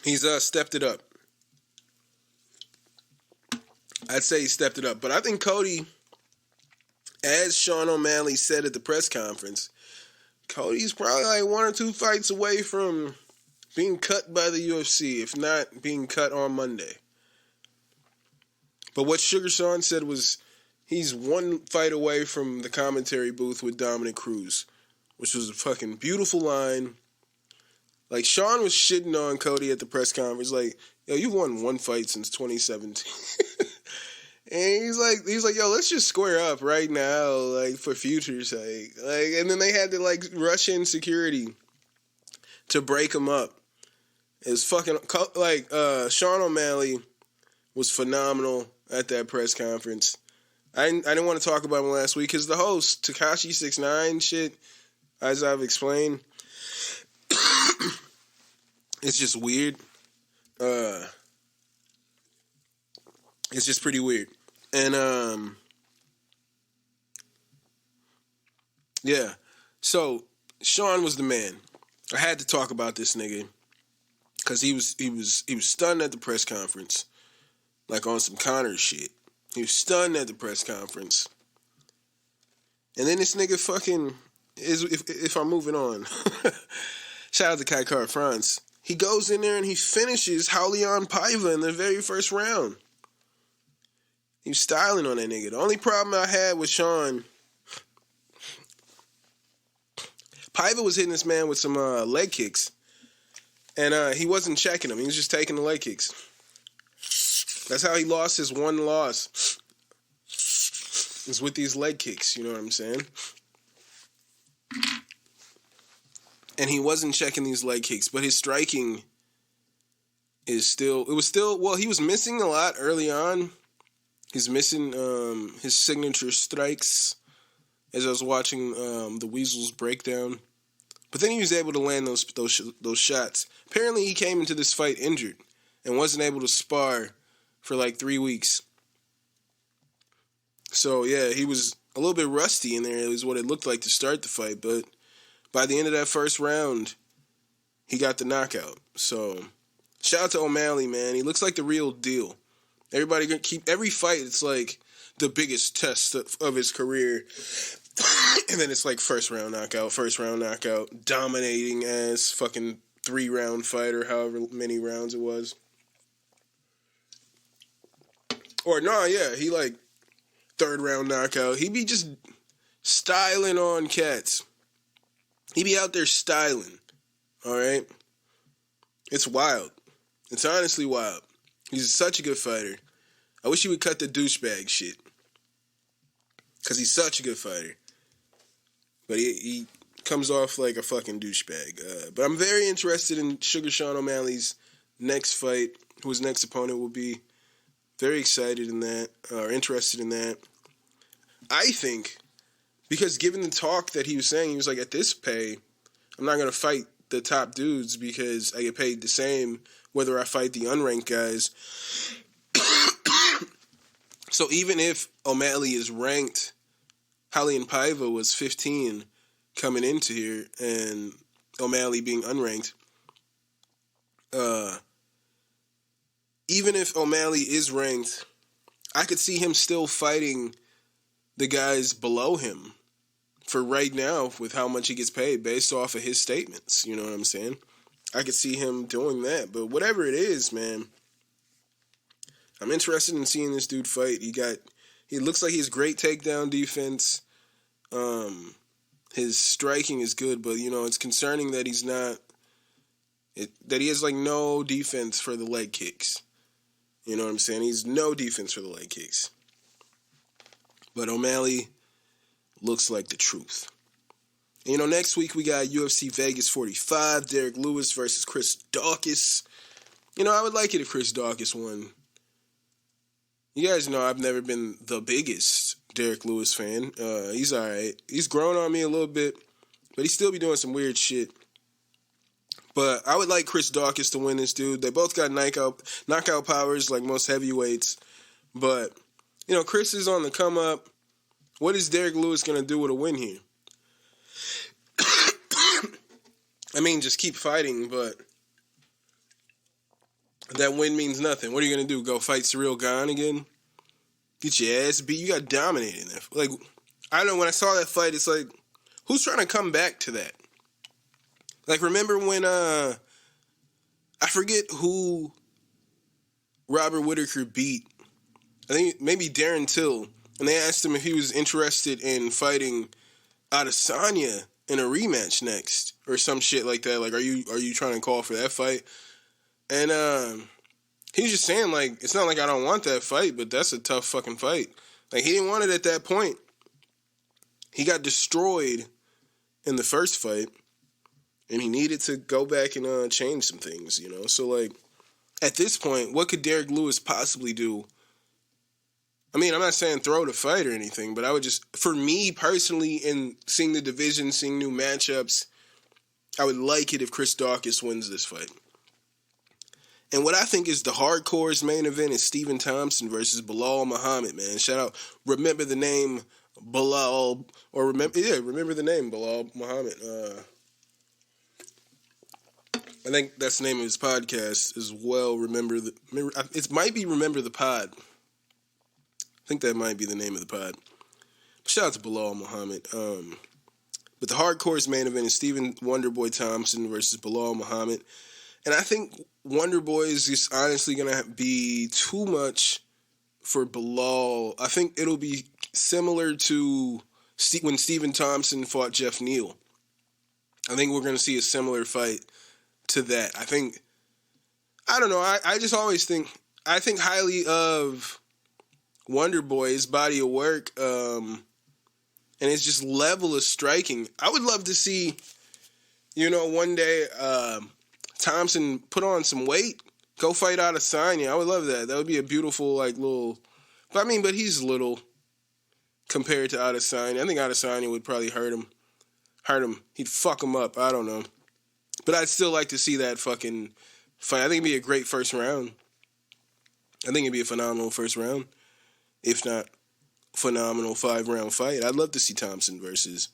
He's stepped it up. I'd say he stepped it up. But I think Cody, as Sean O'Malley said at the press conference, Cody's probably like 1 or 2 fights away from being cut by the UFC, if not being cut on Monday. But what Sugar Sean said was he's 1 fight away from the commentary booth with Dominic Cruz, which was a fucking beautiful line. Like, Sean was shitting on Cody at the press conference, like, yo, you've won 1 fight since 2017. And he's like, yo, let's just square up right now, like, for future's sake. Like, and then they had to, like, rush in security to break him up. It's fucking, like, Sean O'Malley was phenomenal at that press conference. I didn't want to talk about him last week because the host, Tekashi 6ix9ine shit, as I've explained, it's just weird. It's just pretty weird. And, yeah. So, Sean was the man. I had to talk about this nigga because he was stunned at the press conference, like on some Connor shit. He was stunned at the press conference. And then this nigga fucking is, if I'm moving on, shout out to Kai Kara-France. He goes in there and he finishes Raulian Paiva in the very first round. He was styling on that nigga. The only problem I had with Sean, Paiva was hitting this man with some leg kicks. And he wasn't checking him. He was just taking the leg kicks. That's how he lost his 1 loss. It's with these leg kicks, you know what I'm saying? And he wasn't checking these leg kicks, but his striking he was missing a lot early on. He's missing his signature strikes as I was watching the Weasels breakdown. But then he was able to land those shots. Apparently he came into this fight injured and wasn't able to spar for like 3 weeks. So, yeah, he was a little bit rusty in there. It was what it looked like to start the fight. But by the end of that first round, he got the knockout. So, shout out to O'Malley, man. He looks like the real deal. Everybody gonna keep every fight. It's like the biggest test of his career. And then it's like first round knockout, dominating as fucking 3-round fight or however many rounds it was. Or no, yeah, he like 3rd round knockout. He be just styling on cats. He be out there styling, all right? It's wild. It's honestly wild. He's such a good fighter. I wish he would cut the douchebag shit. Because he's such a good fighter. But he comes off like a fucking douchebag. But I'm very interested in Sugar Sean O'Malley's next fight, who his next opponent will be. Very excited in that, or interested in that. I think, because given the talk that he was saying, he was like, at this pay, I'm not going to fight the top dudes because I get paid the same whether I fight the unranked guys. So even if O'Malley is ranked, Raulian Paiva was 15 coming into here, and O'Malley being unranked. Even if O'Malley is ranked, I could see him still fighting the guys below him for right now with how much he gets paid based off of his statements. You know what I'm saying? I could see him doing that. But whatever it is, man, I'm interested in seeing this dude fight. He looks like he has great takedown defense. His striking is good, but it's concerning that that he has like no defense for the leg kicks. You know what I'm saying? He's no defense for the leg kicks. But O'Malley looks like the truth. Next week we got UFC Vegas 45, Derek Lewis versus Chris Daukaus. I would like it if Chris Daukaus won. You guys know I've never been the biggest Derek Lewis fan. He's all right. He's grown on me a little bit, but he still be doing some weird shit. But I would like Chris Daukaus to win this, dude. They both got knockout powers like most heavyweights. But, Chris is on the come up. What is Derek Lewis going to do with a win here? I mean, just keep fighting, but that win means nothing. What are you going to do? Go fight Cyril Gane again? Get your ass beat? You got dominated in that. Like, I don't know, when I saw that fight, it's like, who's trying to come back to that? Like, remember when, I forget who Robert Whittaker beat. I think maybe Darren Till. And they asked him if he was interested in fighting Adesanya in a rematch next. Or some shit like that. Like, are you trying to call for that fight? And, he was just saying, like, it's not like I don't want that fight, but that's a tough fucking fight. Like, he didn't want it at that point. He got destroyed in the first fight. And he needed to go back and change some things, So, like, at this point, what could Derek Lewis possibly do? I mean, I'm not saying throw the fight or anything, but I would just, for me personally, in seeing the division, seeing new matchups, I would like it if Chris Daukaus wins this fight. And what I think is the hardcore's main event is Stephen Thompson versus Belal Muhammad, man. Shout out, remember the name Belal, or remember the name Belal Muhammad. I think that's the name of his podcast as well. It might be Remember the Pod. I think that might be the name of the pod. Shout out to Belal Muhammad. But the hardcore's main event is Stephen Wonderboy Thompson versus Belal Muhammad. And I think Wonderboy is just honestly going to be too much for Belal. I think it'll be similar to when Stephen Thompson fought Jeff Neal. I think we're going to see a similar fight to that. I don't know. I just always think highly of Wonderboy's body of work, and it's just level of striking. I would love to see, one day, Thompson put on some weight, go fight Adesanya. I would love that. That would be a beautiful, but he's little compared to Adesanya. I think Adesanya would probably hurt him. He'd fuck him up. I don't know. But I'd still like to see that fucking fight. I think it'd be a great first round. I think it'd be a phenomenal first round. If not, phenomenal 5-round fight. I'd love to see Thompson versus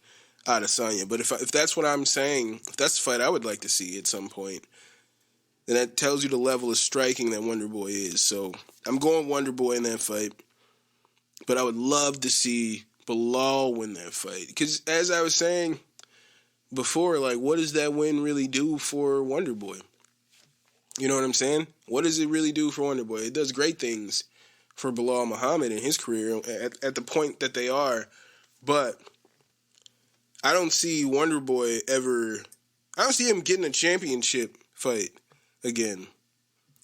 Adesanya. But if that's what I'm saying, if that's the fight I would like to see at some point, then that tells you the level of striking that Wonderboy is. So I'm going Wonderboy in that fight. But I would love to see Belal win that fight. Because as I was saying before, what does that win really do for Wonderboy? You know what I'm saying? What does it really do for Wonderboy? It does great things for Belal Muhammad in his career at the point that they are. But I don't see Wonder Boy ever. I don't see him getting a championship fight again.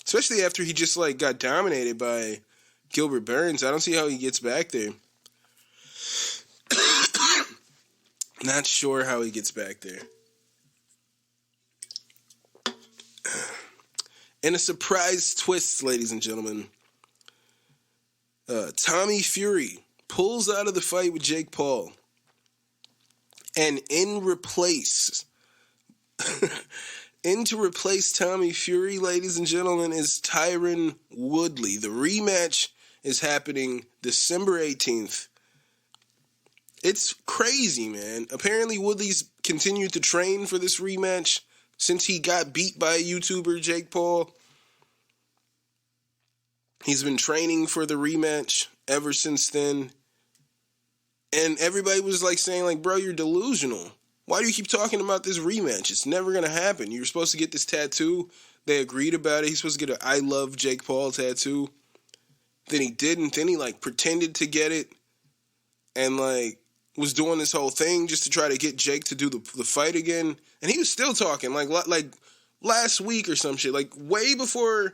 Especially after he just like got dominated by Gilbert Burns. I don't see how he gets back there. Not sure how he gets back there. And a surprise twist, ladies and gentlemen. Tommy Fury pulls out of the fight with Jake Paul. And in to replace Tommy Fury, ladies and gentlemen, is Tyron Woodley. The rematch is happening December 18th. It's crazy, man. Apparently, Woodley's continued to train for this rematch since he got beat by a YouTuber, Jake Paul. He's been training for the rematch ever since then. And everybody was like saying, like, bro, you're delusional. Why do you keep talking about this rematch? It's never going to happen. You were supposed to get this tattoo. They agreed about it. He's supposed to get an I Love Jake Paul tattoo. Then he didn't. Then he, like, pretended to get it. And, like, was doing this whole thing just to try to get Jake to do the fight again. And he was still talking, like last week or some shit. Like, way before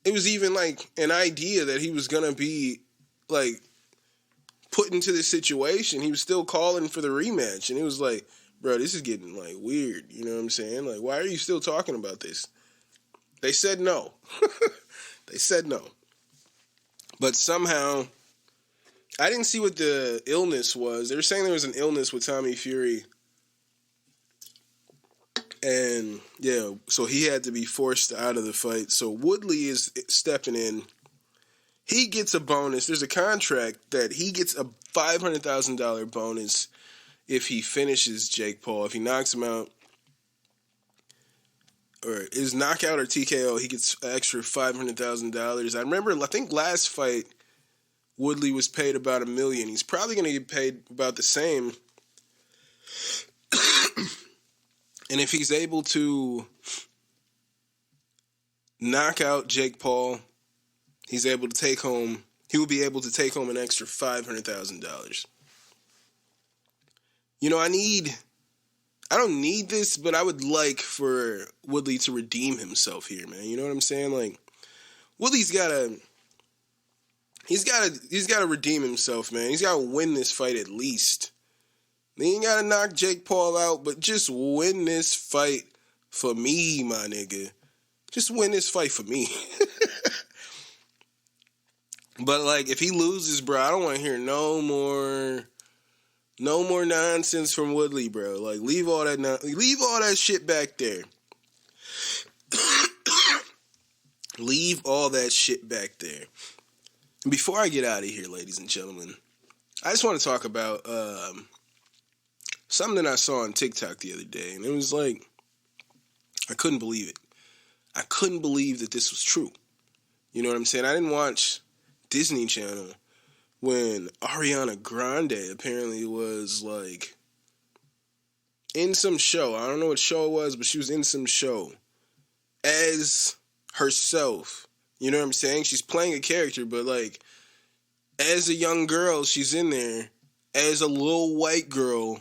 it was even, like, an idea that he was going to be, like, put into this situation. He was still calling for the rematch. And it was like, bro, this is getting, like, weird. You know what I'm saying? Like, why are you still talking about this? They said no. They said no. But somehow, I didn't see what the illness was. They were saying there was an illness with Tommy Fury. And, yeah, so he had to be forced out of the fight. So Woodley is stepping in. He gets a bonus. There's a contract that he gets a $500,000 bonus if he finishes Jake Paul. If he knocks him out, or is knockout or TKO, he gets an extra $500,000. I remember, I think last fight, Woodley was paid about $1 million. He's probably going to get paid about the same. And if he's able to knock out Jake Paul, he will be able to take home an extra $500,000. You know, I don't need this, but I would like for Woodley to redeem himself here, man. You know what I'm saying? Like, Woodley's got to redeem himself, man. He's got to win this fight at least. He ain't got to knock Jake Paul out, but just win this fight for me, my nigga. Just win this fight for me. But, like, if he loses, bro, I don't want to hear no more nonsense from Woodley, bro. Like, leave all that shit back there. Leave all that shit back there. And before I get out of here, ladies and gentlemen, I just want to talk about something that I saw on TikTok the other day, and it was like, I couldn't believe it. I couldn't believe that this was true. You know what I'm saying? I didn't watch Disney Channel when Ariana Grande apparently was, like, in some show. I don't know what show it was, but she was in some show as herself. You know what I'm saying? She's playing a character, but, like, as a young girl, she's in there as a little white girl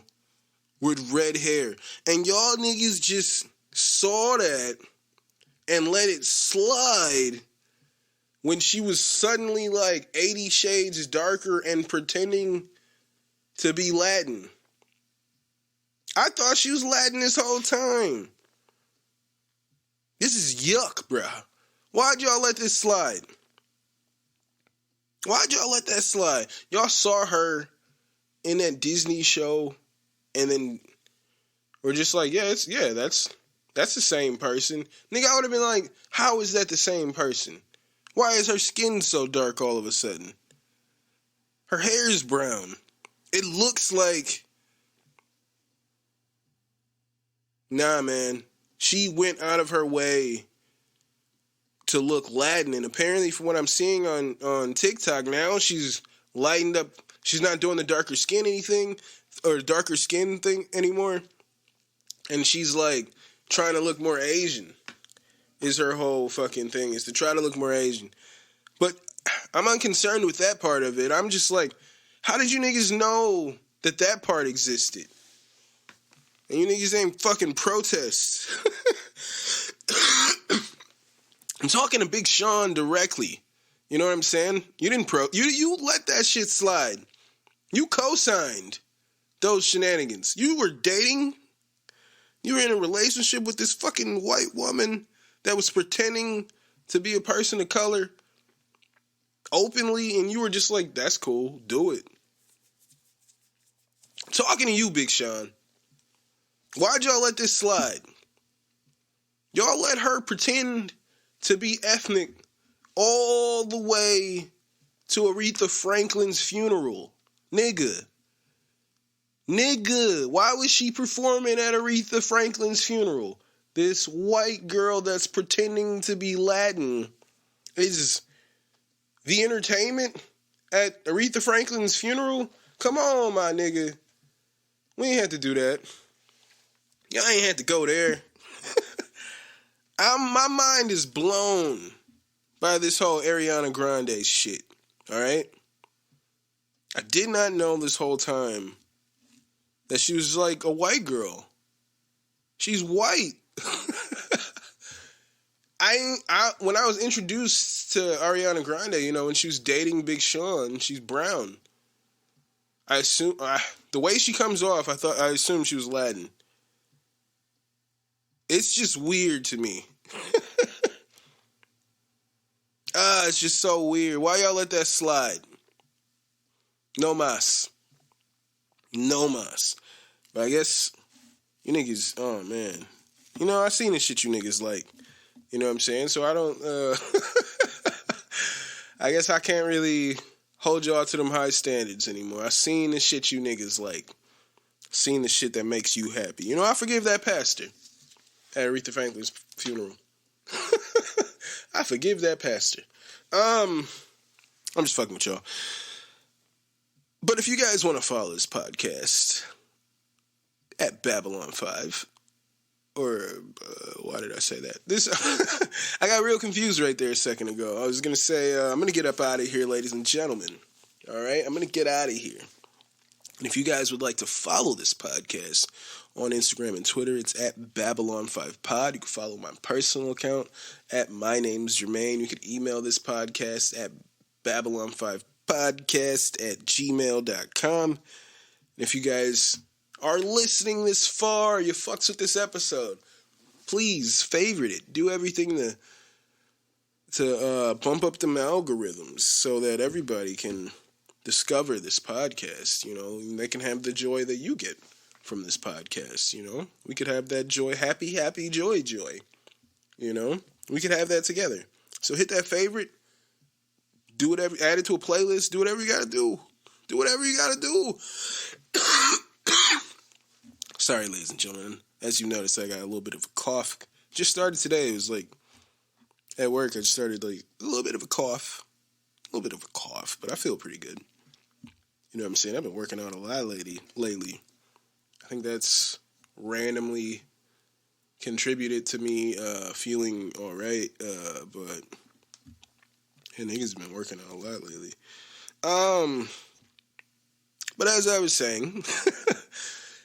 with red hair. And y'all niggas just saw that and let it slide when she was suddenly, like, 80 shades darker and pretending to be Latin. I thought she was Latin this whole time. This is yuck, bruh. Why'd y'all let this slide? Why'd y'all let that slide? Y'all saw her in that Disney show and then we're just like, that's the same person. Nigga, I would have been like, how is that the same person? Why is her skin so dark all of a sudden? Her hair is brown. It looks like... Nah, man. She went out of her way to look Latin. And apparently, from what I'm seeing on TikTok now, she's lightened up. She's not doing the darker skin thing anymore. And she's, like, trying to look more Asian. Is her whole fucking thing, is to try to look more Asian. But I'm unconcerned with that part of it. I'm just like, how did you niggas know that part existed? And you niggas ain't fucking protests. I'm talking to Big Sean directly. You know what I'm saying? You didn't you let that shit slide. You co-signed those shenanigans. You were dating. You were in a relationship with this fucking white woman that was pretending to be a person of color openly, and you were just like, that's cool, do it. Talking to you, Big Sean. Why'd y'all let this slide? Y'all let her pretend to be ethnic all the way to Aretha Franklin's funeral. Nigga, why was she performing at Aretha Franklin's funeral? This white girl that's pretending to be Latin is the entertainment at Aretha Franklin's funeral? Come on, my nigga. We ain't had to do that. Y'all ain't had to go there. My mind is blown by this whole Ariana Grande shit. All right? I did not know this whole time that she was like a white girl. She's white. When I was introduced to Ariana Grande, you know, when she was dating Big Sean, she's brown. The way she comes off, I assumed she was Latin. It's just weird to me. It's just so weird. Why y'all let that slide? No mas. But I guess you niggas, oh man. You know, I seen the shit you niggas like. You know what I'm saying? So I don't, I guess I can't really hold y'all to them high standards anymore. I seen the shit you niggas like. Seen the shit that makes you happy. You know, I forgive that pastor at Aretha Franklin's funeral. I forgive that pastor. I'm just fucking with y'all. But if you guys want to follow this podcast at Babylon 5, or why did I say that? I got real confused right there a second ago. I was going to say, I'm going to get up out of here, ladies and gentlemen. All right? I'm going to get out of here. And if you guys would like to follow this podcast on Instagram and Twitter, it's at Babylon5Pod. You can follow my personal account at My Name's Jermaine. You can email this podcast at Babylon5podcast@gmail.com. And if you guys are listening this far, you fucks with this episode, please favorite it. Do everything to bump up them algorithms so that everybody can discover this podcast, you know, and they can have the joy that you get from this podcast, you know. We could have that joy, happy, joy, you know. We could have that together. So hit that favorite, do whatever, add it to a playlist, do whatever you gotta do. Do whatever you gotta do. Sorry, ladies and gentlemen. As you noticed, I got a little bit of a cough. Just started today. It was like, at work, I just started like a little bit of a cough. But I feel pretty good. You know what I'm saying? I've been working out a lot lately. I think that's randomly contributed to me feeling all right. But niggas been working out a lot lately. But as I was saying,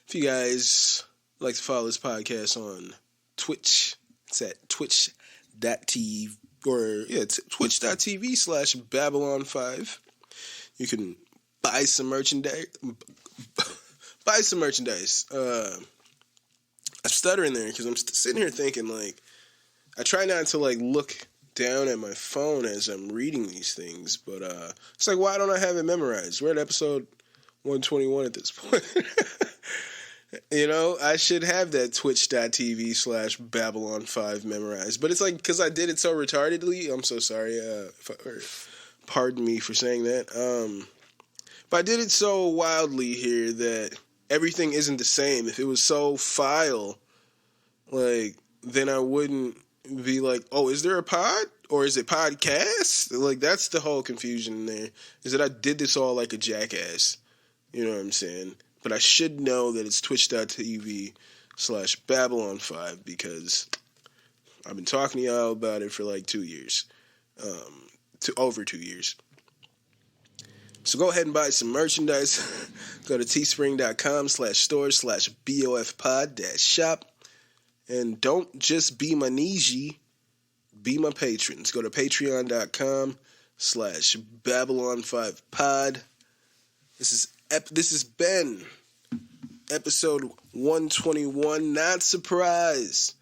if you guys like to follow this podcast on Twitch, it's at twitch.tv twitch.tv/Babylon5. You can buy some merchandise. I'm stuttering there because I'm sitting here thinking, like, I try not to, like, look down at my phone as I'm reading these things, but it's like, why don't I have it memorized? We're at episode 121 at this point. You know, I should have that twitch.tv/Babylon5 memorized. But it's like, because I did it so retardedly, I'm so sorry. Pardon me for saying that. But I did it so wildly here that everything isn't the same. If it was so file, like, then I wouldn't be like, oh, is there a pod? Or is it podcast? Like, that's the whole confusion in there. Is that I did this all like a jackass. You know what I'm saying? But I should know that it's twitch.tv/Babylon5 because I've been talking to y'all about it for like 2 years. Over 2 years. So go ahead and buy some merchandise. Go to teespring.com/store/BOFpod-shop. And don't just be my Niji, be my patrons. Go to patreon.com/Babylon5pod. This has been episode 121. Not surprised.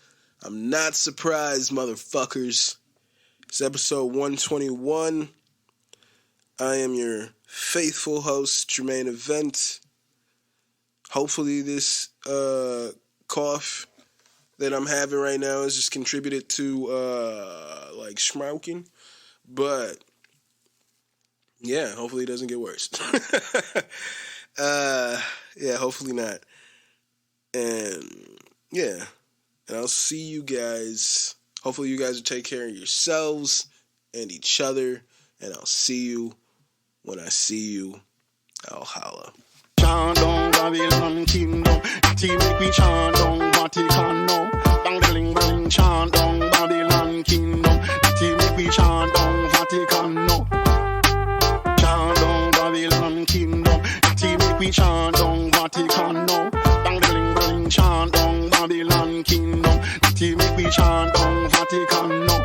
I'm not surprised, motherfuckers. It's episode 121. I am your faithful host, Jermaine Event. Hopefully this cough that I'm having right now has just contributed to like smoking. But yeah, hopefully it doesn't get worse. Yeah, hopefully not. And yeah, and I'll see you guys. Hopefully you guys will take care of yourselves and each other. And I'll see you when I see you. I'll holla. Chant down Babylon kingdom. Team make we chant down Vatican now. Bang bling bling chant down Babylon kingdom. Team make we chant down Vatican now. Chant down Babylon kingdom. Team make we chant down Vatican now. Bang bling bling chant down Babylon kingdom. Team make we chant down Vatican now.